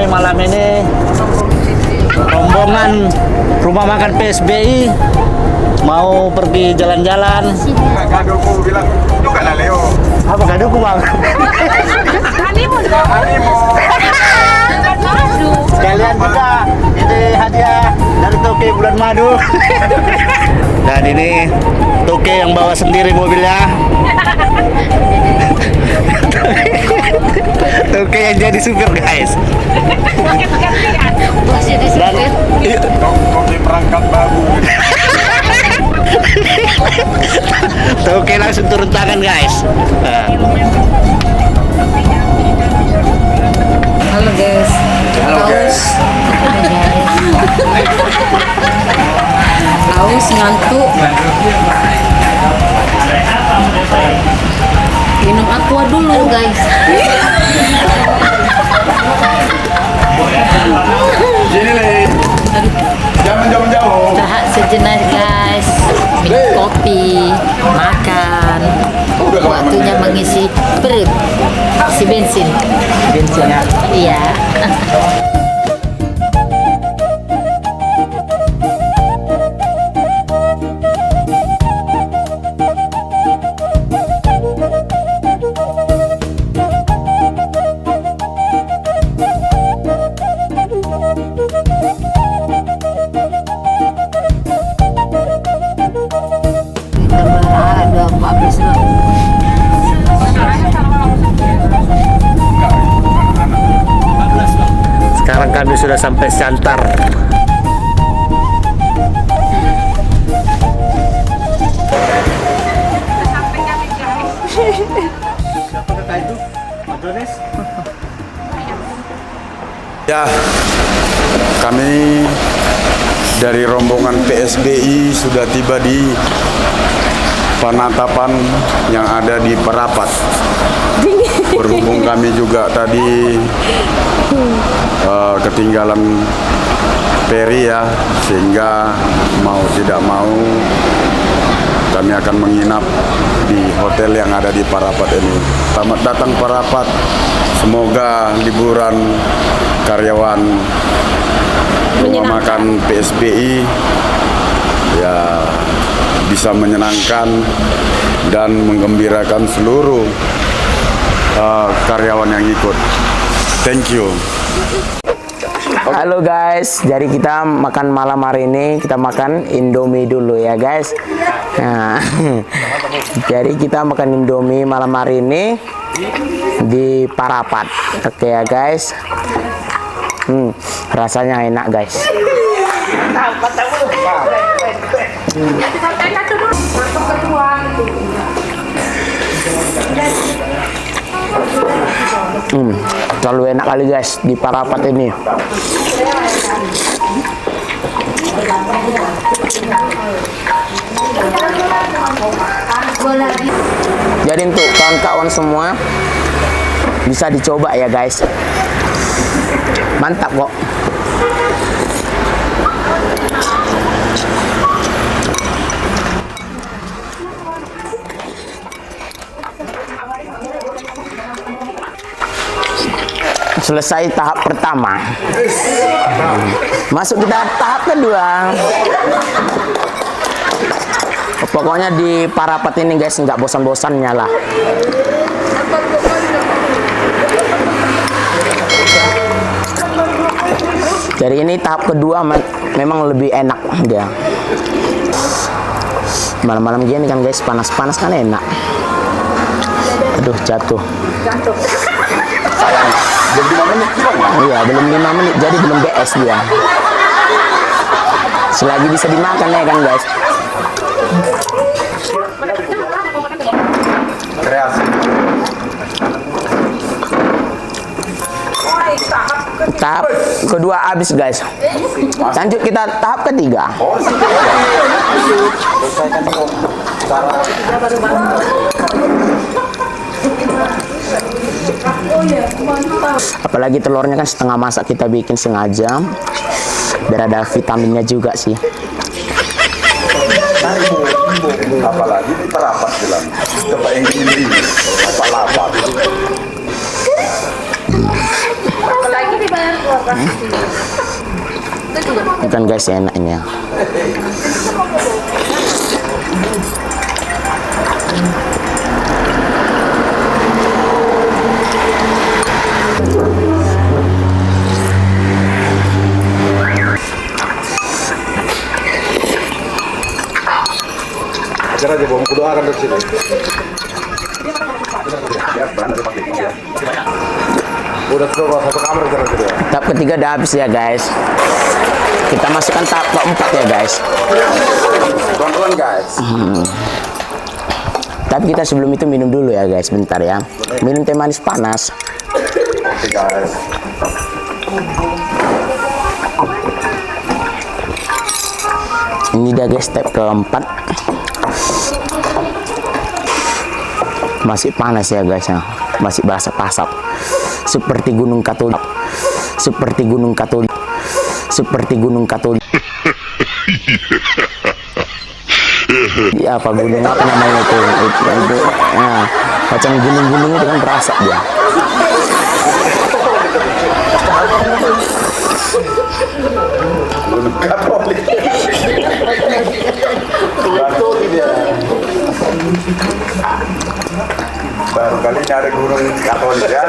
kami malam ini rombongan rumah makan PSBI mau pergi jalan-jalan. Kadoku bilang juga lah Leo. Apa kadoku bang? Animo. Sekalian juga ini hadiah dari Toke bulan madu. Dan ini Toke yang bawa sendiri mobilnya. Toke yang jadi supir guys. Dan Toke perangkat babu. Toke langsung turun tangan guys. Nah. Halo guys. Halo guys. Haus ngantuk. Minum aqua dulu guys. Gini Le. Jangan jauh-jauh. Istirahat sejenak guys. Minum kopi, makan. Waktunya mengisi perut. Isi bensin. Bensinnya. Iya. Sekarang kami sudah sampai Siantar. Siapa kakak itu? Madrones? Ya, kami dari rombongan PSBI sudah tiba di penatapan yang ada di Parapat. Berhubung kami juga tadi ketinggalan feri ya, sehingga mau tidak mau kami akan menginap di hotel yang ada di Parapat ini. Selamat datang Parapat. Semoga liburan karyawan rumah makan PSBI ya bisa menyenangkan dan menggembirakan seluruh karyawan yang ikut. Thank you. Halo guys, jadi kita makan malam hari ini, kita makan Indomie dulu ya guys. Nah, jadi kita makan Indomie malam hari ini di Parapat. Oke ya guys. Rasanya enak guys. Terlalu enak kali guys di Parapat ini. Jadi untuk kawan-kawan semua bisa dicoba ya guys. Mantap kok. Selesai tahap pertama, masuk kita tahap kedua. Pokoknya di Parapat ini guys nggak bosan-bosannya lah. Jadi ini tahap kedua memang lebih enak dia. Malam-malam gini kan guys, panas-panas kan enak. Aduh jatuh. Belum 5 menit juga nggak? Iya, belum 5 menit, jadi belum BS dia. Selagi bisa dimakan ya kan guys. Kreasi. Tahap kedua habis guys. Lanjut kita tahap ketiga. Selesaikan dulu. Apalagi telurnya kan setengah masak kita bikin sengaja biar ada vitaminnya juga sih. Apalagi di Parapat bilang. Coba yang ini apa-apa. Apalagi dibayar Bukan guys enaknya. Ajar aja, bom kudu akan dari sini. Udah coba satu kamar ajar aja deh. Tahap ketiga udah habis ya guys. Kita masukkan tahap keempat ya guys. Pelan-pelan guys. Tapi kita sebelum itu minum dulu ya guys, bentar ya. Minum teh manis panas. Oke guys. Ini dia guys, step keempat. Masih panas ya guys ya. Masih berasa pasap. Seperti gunung Katulik. Seperti gunung Katulik. Seperti gunung Katulik. Ya, apa gunung apa namanya itu? Nah, macam gunung-gunung itu kan berasap dia. Gunung Katolik. Katolik dia. Baru kali ini ada gunung Katolik ya.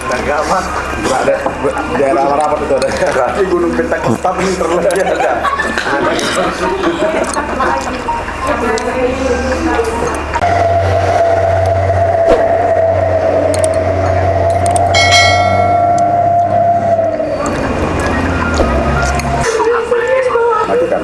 Dan gampang. Ada daerah rapat itu ada. Berarti gunung Pentakosta ini terlebih ada. Matikan.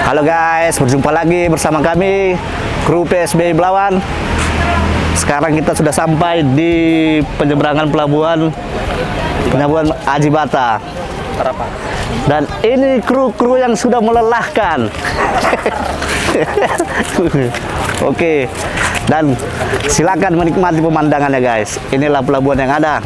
Halo guys, berjumpa lagi bersama kami kru PSBI Belawan. Sekarang kita sudah sampai di penyeberangan pelabuhan Aji Bata. Dan ini kru-kru yang sudah melelahkan. Oke. Dan silakan menikmati pemandangannya guys. Inilah pelabuhan yang ada.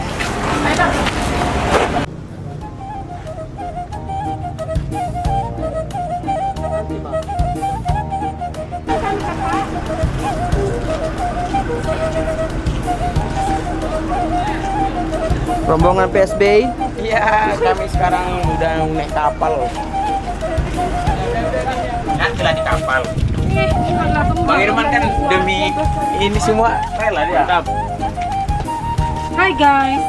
Rombongan PSBI. Iya, kami sekarang udah naik kapal. Nantilah di kapal. Bang Irman kan demi ini semua rela dia. Hi guys.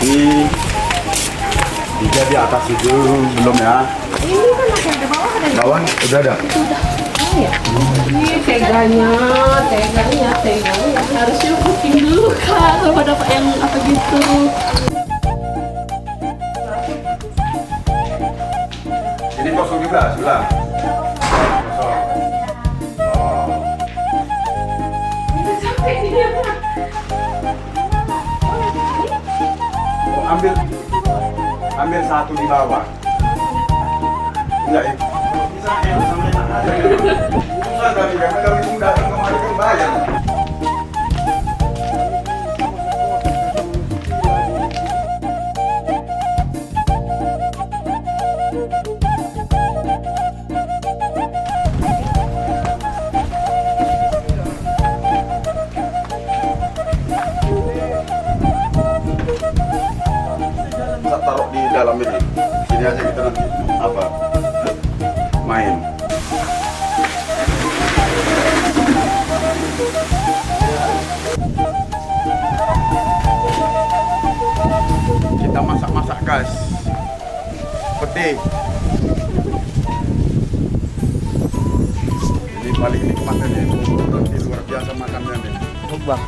Jadi tiga di atas itu belum ya? Ini kan masih ada bawah ada. Bawah udah ada. Ini teganya. Harusnya booking dulu kak kalau dapat yang apa gitu. Ini kosong juga sebelah. Kosong. Oh, ambil satu di bawah. Enggak ya? Bisa ya, sampai aja. Susah tapi karena kami datang kemarin kan bayar. Bisa taruh di dalam ini. Sini aja kita nanti apa? Main. Kita masak-masak guys. Peti. Ini paling nikmatnya nih. Nanti luar biasa makannya nih. Bang.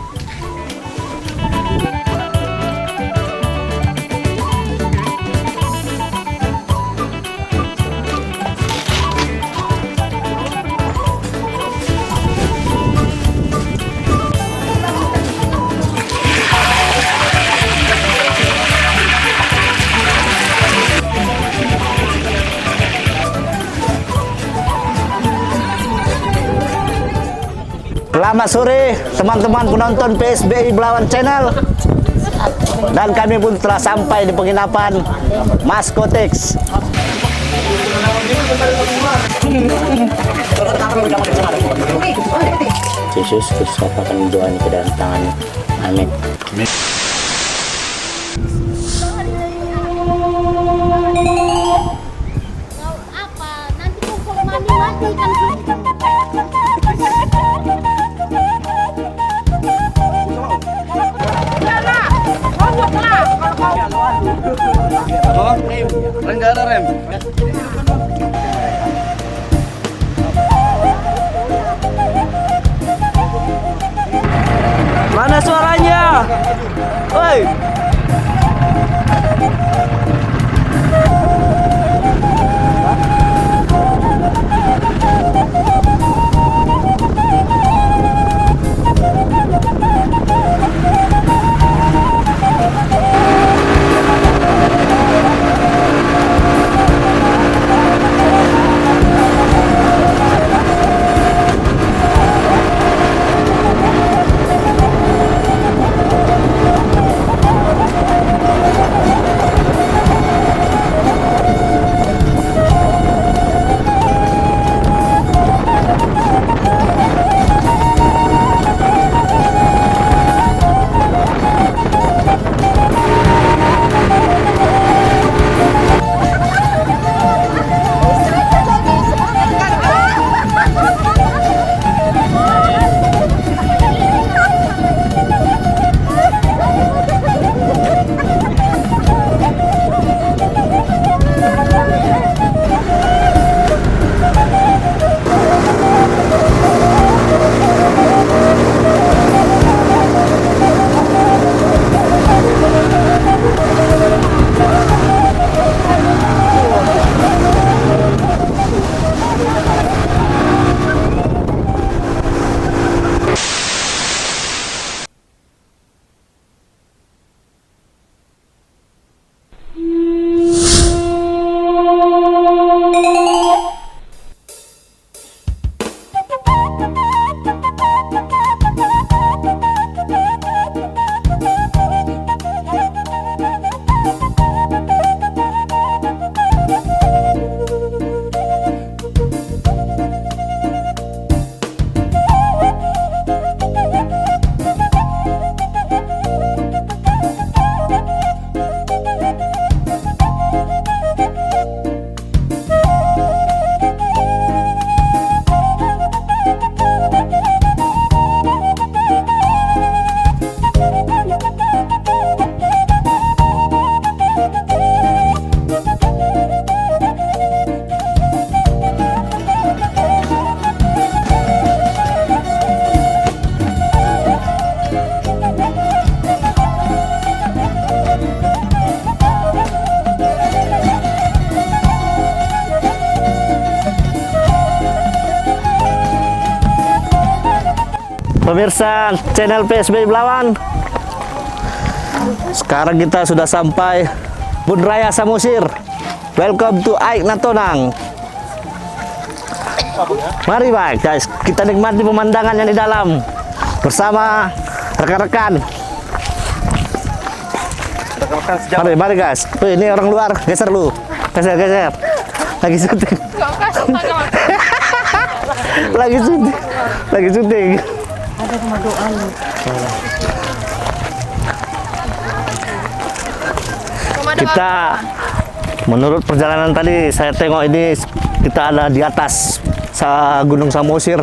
Selamat sore teman-teman penonton PSBI Belawan Channel. Dan kami pun telah sampai di penginapan Maskotex. Yesus Kristus akan mendoakan kedatangan. Amin. Apa nanti kalau mati kan Mana suaranya? Oi. Pemirsa channel PSB Belawan, sekarang kita sudah sampai Bun Raya Samosir. Welcome to Aik Natonang. Mari Pak, guys, kita nikmati pemandangan yang di dalam bersama rekan-rekan. Mari guys. Ini orang luar, geser lu. Geser. Lagi syuting. Lagi syuting. Ada rumah doa lu. Kita menurut perjalanan tadi saya tengok ini kita ada di atas Gunung Samosir.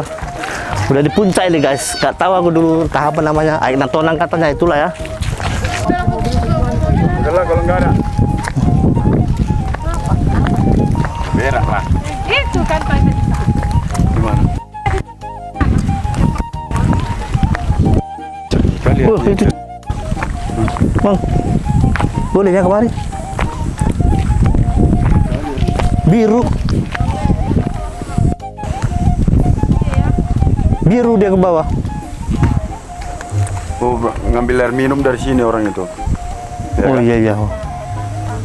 Udah di puncak ini guys. Gak tahu aku dulu apa namanya. Aik Natonang katanya itulah ya. Udah kalau nggak ada. Berak lah. Itu kan Pak. Gimana? Kalian. Itu. Bang. Boleh ya kemari? Biru. Biru dia ke bawah. Oh, ngambil air minum dari sini orang itu. Ya Oh kan? iya.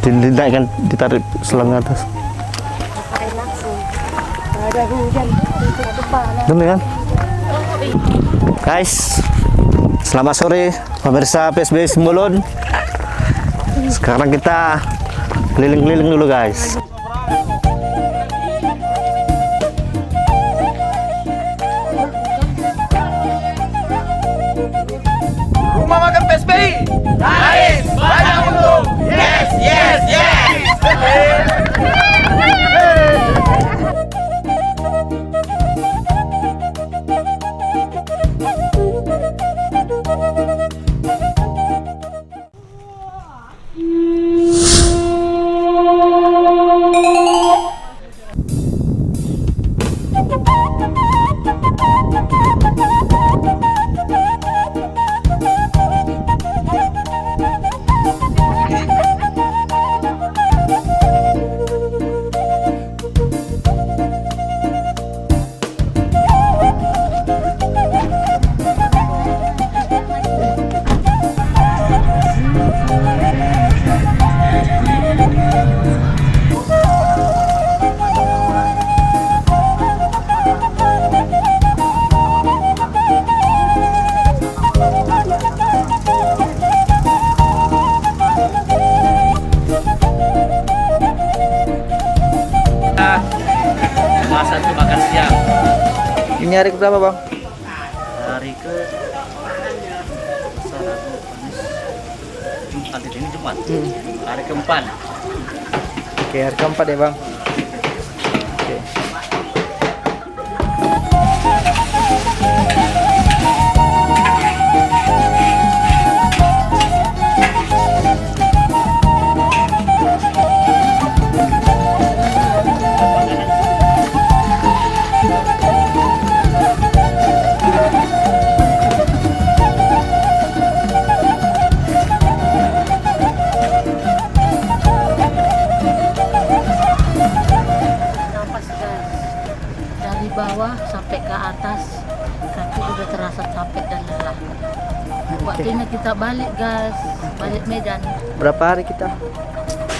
Dinaikkan, ditarik selang atas. Bener kan? Guys, selamat sore pemirsa PSB Simbolon. Sekarang kita keliling-keliling dulu guys. Rumah makan PSBI. Nice, banyak untung. Yes. Masak untuk makan siang. Ini hari berapa bang? Hari ke Jumat ini Jumat. Hari keempat. Oke, hari keempat ya bang. Oke. Nafas guys. Dari bawah sampai ke atas, kaki udah terasa capek dan lelah. Waktunya kita balik guys, balik Medan. Berapa hari kita?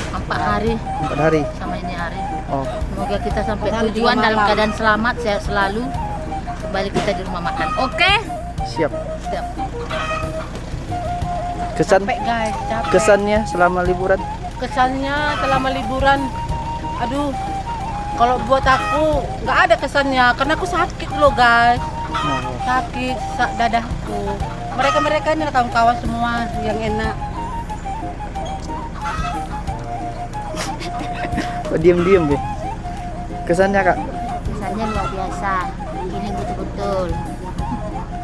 4 hari 4 hari. sama ini hari. Oh, Semoga kita sampai tujuan dalam keadaan selamat, sehat selalu. Kembali kita di rumah makan. Oke? siap. Siap. Kesan Capek guys, capek. kesannya selama liburan? Kesannya selama liburan, aduh, kalau buat aku nggak ada kesannya karena aku sakit loh guys, sakit dadahku. Mereka ini kawan-kawan semua yang enak. Kok diem-diem be? Kesannya kak? Kesannya luar biasa. Healing betul-betul.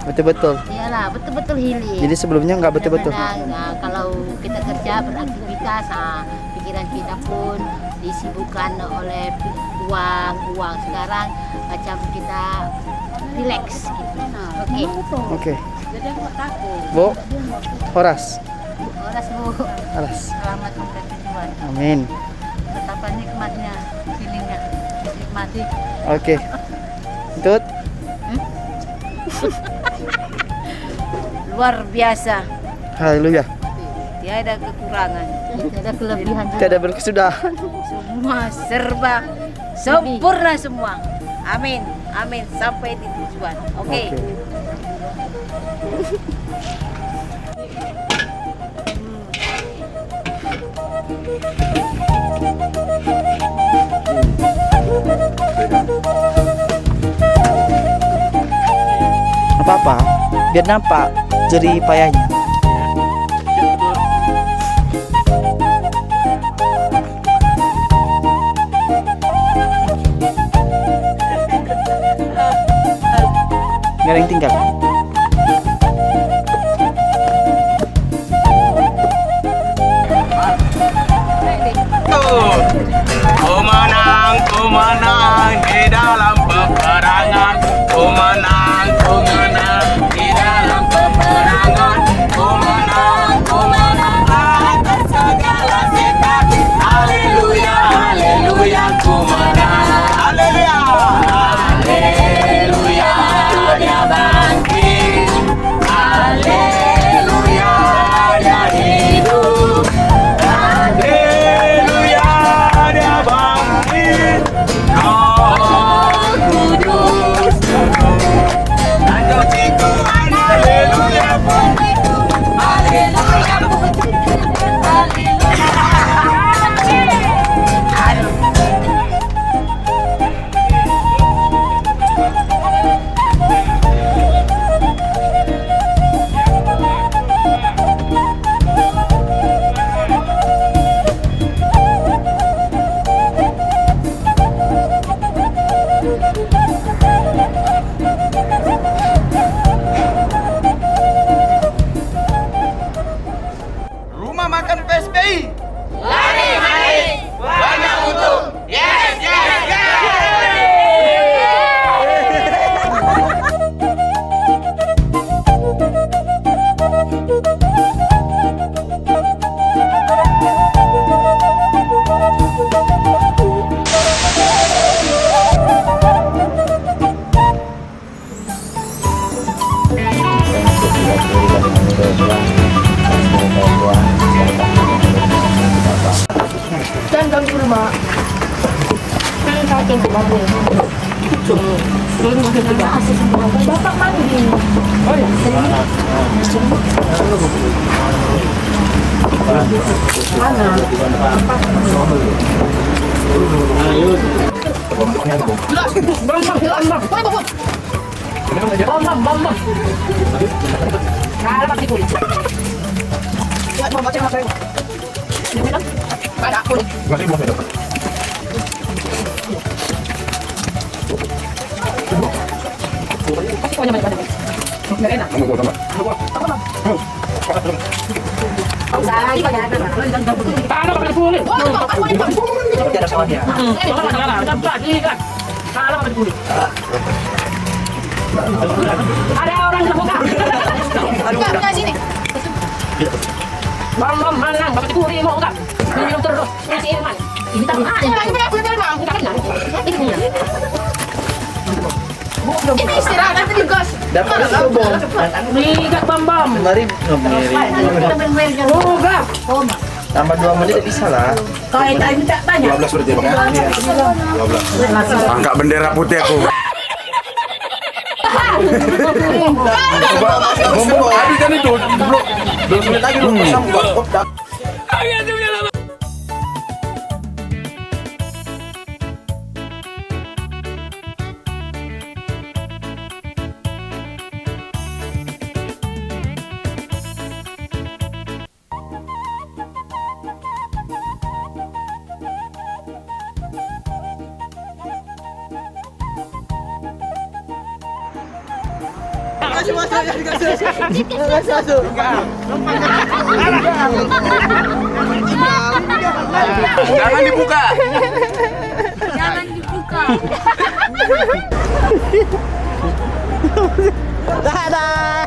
Betul-betul. Iyalah, betul-betul healing. Jadi sebelumnya nggak betul-betul. Kadang-kadang, nah, kalau kita kerja beraktivitas, pikiran kita pun disibukkan oleh uang. Sekarang macam kita relax gitu. Oke. Oke. Jadi aku nggak takut. Bu, Horas. Horas Bu. Horas. Selamat sampai tujuan. Amin. Betapa nikmatnya feelingnya. Nikmati. Oke. Tut. luar biasa. Haleluya. Tiada kekurangan. Tidak ada kelebihan juga. Tidak berkesudahan. Semua serba sempurna semua. Amin. Amin. Sampai di tujuan. Oke. Apa-apa, biar nampak jerih payahnya. Nggak ada yang tinggal. Ku menang di dalam peperangan. Ku menang di dalam peperangan. Ku menang atas segala setan. Haleluya, haleluya, ku menang. Haleluya, haleluya, dia bangkit. Haleluya, dia hidup. Haleluya, dia bangkit. Roh Kudus dan cuci Tuhan. Haleluya, pujiku. Haleluya, pujiku. Rumah makan PSBI. Lari mari, banyak untung. Yes, yes, yes. Ada orang terbuka. Enggak sini. Bam menang, bapak dikuri mau enggak? Minum terus. Ini Irman. Ini tak mana? Ini istirahat nanti di gas. Dapat satu bom. Ligat bam. Mari Oh, enggak. tambah 2 menit bisa lah. Kalau yang tadi minta tanya. 12 berarti ya, Bang, ya? 12. Angkat bendera putih aku. Ngomong habis kan itu. 2 menit lagi lu sambung. Jangan dibuka. Jangan dibuka. Dadah.